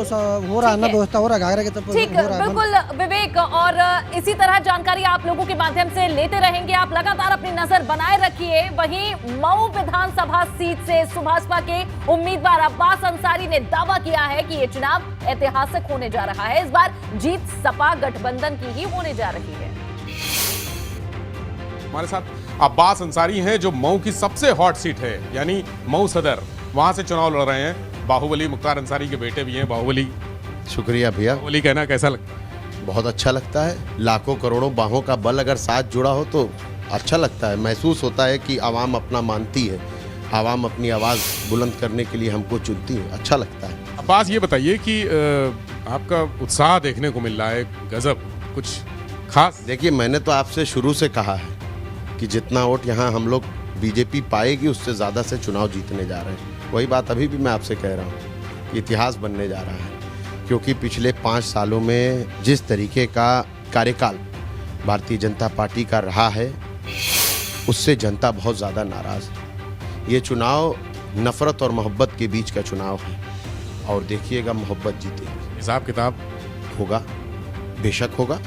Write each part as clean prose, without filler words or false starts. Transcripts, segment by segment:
हो रहा है ना व्यवस्था, हो रहा है घाघरा के तरफ ठीक, बिल्कुल विवेक, और इसी तरह जानकारी आप लोगों के माध्यम से लेते रहेंगे। आप लगातार अपनी नजर बनाए रखिए। वहीं मऊ विधानसभा सीट से सुभाषपा के उम्मीदवार अब्बास अंसारी ने दावा किया है कि ये चुनाव ऐतिहासिक होने जा रहा है। इस बार जीत सपा गठबंधन की ही होने जा रही है। हमारे साथ अब्बास अंसारी हैं जो मऊ की सबसे हॉट सीट है, यानी मऊ सदर, वहां से चुनाव लड़ रहे हैं। बाहुबली मुख्तार अंसारी के बेटे भी हैं। बाहुबली, शुक्रिया भैया। बाहुबली कहना कैसा लगता है? बहुत अच्छा लगता है। लाखों करोड़ों बाहों का बल अगर साथ जुड़ा हो तो अच्छा लगता है। महसूस होता है कि आवाम अपना मानती है, आवाम अपनी आवाज़ बुलंद करने के लिए हमको चुनती है। अच्छा लगता है। अब्बास, ये बताइए कि आपका उत्साह देखने को मिल रहा है, गजब, कुछ खास? देखिए, मैंने तो आपसे शुरू से कहा है कि जितना वोट यहाँ हम लोग बीजेपी पाएगी उससे ज़्यादा से चुनाव जीतने जा रहे हैं। वही बात अभी भी मैं आपसे कह रहा हूँ, इतिहास बनने जा रहा है। क्योंकि पिछले 5 सालों में जिस तरीके का कार्यकाल भारतीय जनता पार्टी का रहा है, उससे जनता बहुत ज़्यादा नाराज़ है। ये चुनाव नफ़रत और मोहब्बत के बीच का चुनाव है, और देखिएगा मोहब्बत जीतेगी। हिसाब किताब होगा, बेशक होगा।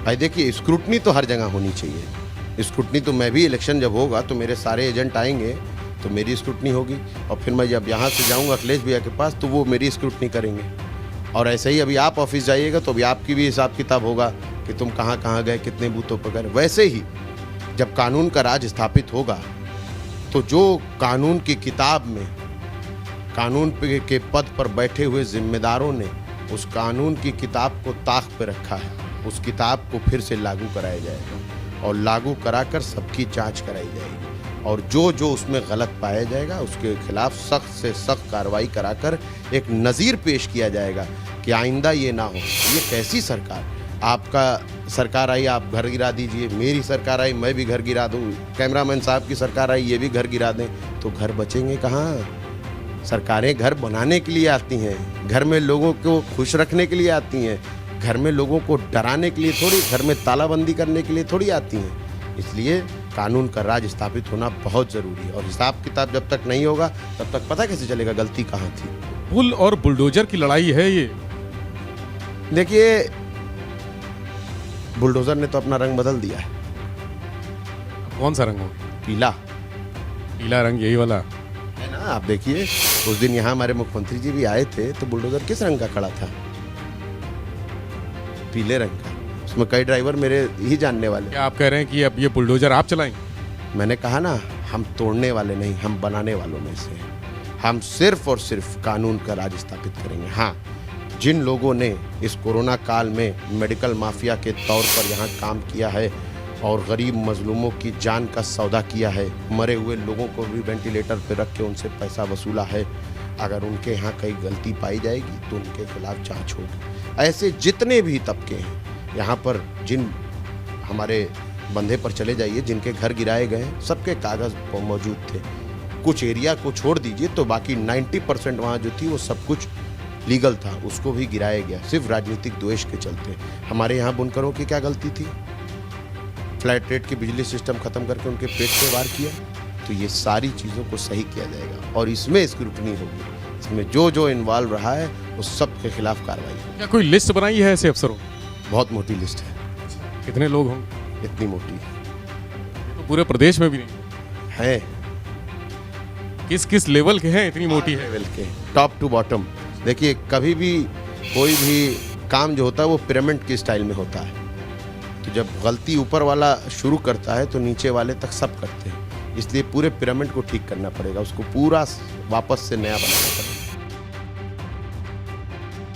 भाई देखिए, स्क्रूटनी तो हर जगह होनी चाहिए। स्क्रूटनी तो मैं भी, इलेक्शन जब होगा तो मेरे सारे एजेंट आएंगे तो मेरी स्क्रूटनी होगी, और फिर मैं जब यहाँ से जाऊँगा अखिलेश भैया के पास तो वो मेरी स्क्रूटनी करेंगे। और ऐसे ही अभी आप ऑफिस जाइएगा तो अभी आपकी भी हिसाब किताब होगा कि तुम कहाँ कहाँ गए, कितने बूथों पर गए। वैसे ही जब कानून का राज स्थापित होगा तो जो कानून की किताब में कानून के पद पर बैठे हुए जिम्मेदारों ने उस कानून की किताब को ताक पे रखा है, उस किताब को फिर से लागू कराया जाएगा, और लागू कराकर सबकी जांच कराई जाएगी, और जो जो उसमें गलत पाया जाएगा उसके खिलाफ सख्त से सख्त कार्रवाई कराकर एक नज़ीर पेश किया जाएगा कि आइंदा ये ना हो। ये कैसी सरकार? आपका सरकार आई, आप घर गिरा दीजिए, मेरी सरकार आई, मैं भी घर गिरा दूँ, कैमरामैन साहब की सरकार आई, ये भी घर गिरा दें, तो घर बचेंगे कहाँ? सरकारें घर बनाने के लिए आती हैं, घर में लोगों को खुश रखने के लिए आती हैं, घर में लोगों को डराने के लिए थोड़ी, घर में तालाबंदी करने के लिए थोड़ी आती हैं। इसलिए कानून का राज स्थापित होना बहुत ज़रूरी है, और हिसाब किताब जब तक नहीं होगा तब तक पता कैसे चलेगा गलती कहाँ थी। पुल और बुलडोजर की लड़ाई है ये। देखिए, बुलडोजर ने तो अपना रंग बदल दिया है। कौन सा रंग हो? पीला। पीला रंग, यही वाला है ना? आप देखिए, उस दिन यहाँ हमारे मुख्यमंत्री जी भी आए थे तो बुलडोजर किस रंग का खड़ा था? पीले रंग का। उसमें कई ड्राइवर मेरे ही जानने वाले। क्या आप कह रहे हैं कि अब ये बुलडोजर आप चलाएंगे? मैंने कहा ना, हम तोड़ने वाले नहीं, हम बनाने वालों में से हैं। हम सिर्फ और सिर्फ कानून का राज स्थापित करेंगे। हाँ, जिन लोगों ने इस कोरोना काल में मेडिकल माफिया के तौर पर यहाँ काम किया है और गरीब मजलूमों की जान का सौदा किया है, मरे हुए लोगों को भी वेंटिलेटर पर रख के उनसे पैसा वसूला है, अगर उनके यहाँ कई गलती पाई जाएगी तो उनके खिलाफ जांच होगी। ऐसे जितने भी तबके हैं यहाँ पर, जिन हमारे बंधे पर चले जाइए, जिनके घर गिराए गए हैं, सबके कागज़ मौजूद थे। कुछ एरिया को छोड़ दीजिए तो बाकी 90% वहाँ जो थी वो सब कुछ लीगल था, उसको भी गिराया गया सिर्फ राजनीतिक द्वेष के चलते। हमारे यहाँ बुनकरों की क्या गलती थी? फ्लैट रेट की बिजली सिस्टम ख़त्म करके उनके पेट पे वार किया। तो ये सारी चीज़ों को सही किया जाएगा, और इसमें स्क्रूटनी होगी। इसमें जो जो इन्वॉल्व रहा है उस सब के खिलाफ कार्रवाई होगी। क्या कोई लिस्ट बनाई है ऐसे अफसरों? बहुत मोटी लिस्ट है। कितने लोग होंगे? इतनी मोटी तो पूरे प्रदेश में भी नहीं है। किस किस लेवल के हैं? इतनी मोटी है। लेवल के, टॉप टू बॉटम। देखिए, कभी भी कोई भी काम जो होता है वो पिरामिड के स्टाइल में होता है। तो जब गलती ऊपर वाला शुरू करता है तो नीचे वाले तक सब करते हैं। इसलिए पूरे पिरामिड को ठीक करना पड़ेगा, उसको पूरा वापस से नया बनाना पड़ेगा।